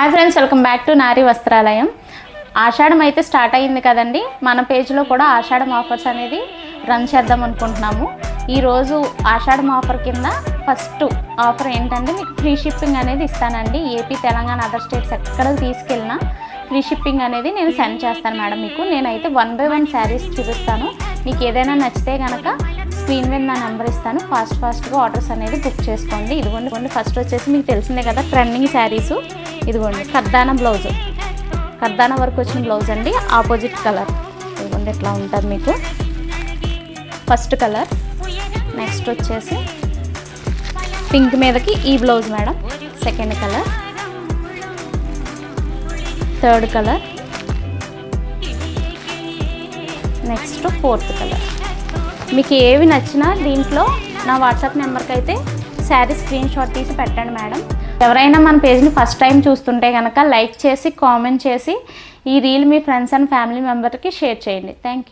Hi friends, welcome back to నారీ వస్త్రాలయం. ఆషాఢం అయితే start అయ్యింది కదండి. మన పేజ్లో కూడా ఆషాఢం ఆఫర్స్ అనేది రన్ చేద్దాం అనుకుంటున్నాము. ఈరోజు ఆషాఢం ఆఫర్ కింద ఫస్ట్ ఆఫర్ ఏంటంటే మీకు ఫ్రీ షిప్పింగ్ అనేది ఇస్తానండి. ఏపీ, తెలంగాణ, అదర్ స్టేట్స్ ఎక్కడికి తీసుకెళ్ళినా ఫ్రీ షిప్పింగ్ అనేది నేను సెండ్ చేస్తాను మేడం. మీకు నేనైతే 1 by 1 శారీస్ చూపిస్తాను. మీకు ఏదైనా నచ్చితే కనుక స్క్రీన్ మీద నా నెంబర్ ఇస్తాను. ఫాస్ట్గా ఆర్డర్స్ అనేది బుక్ చేసుకోండి. ఇదిగోండి ఫస్ట్ వచ్చేసి మీకు తెలిసిందే కదా, ట్రెండింగ్ శారీసు. ఇదిగోండి కర్దానా వర్క్ వచ్చిన బ్లౌజ్ అండి. ఆపోజిట్ కలర్ ఇదిగోండి ఇట్లా ఉంటుంది మీకు. First colour. నెక్స్ట్ వచ్చేసి పింక్ మీదకి ఈ blouse madam. Second colour. Third colour. Next fourth colour. మీకు ఏవి నచ్చినా దీంట్లో నా వాట్సాప్ నెంబర్కి అయితే శారీ స్క్రీన్ షాట్ తీసి పెట్టండి మేడం. ఎవరైనా మన పేజ్ని ఫస్ట్ టైం చూస్తుంటే కనుక లైక్ చేసి, కామెంట్ చేసి ఈ రీల్ మీ ఫ్రెండ్స్ అండ్ ఫ్యామిలీ మెంబర్కి షేర్ చేయండి. Thank you.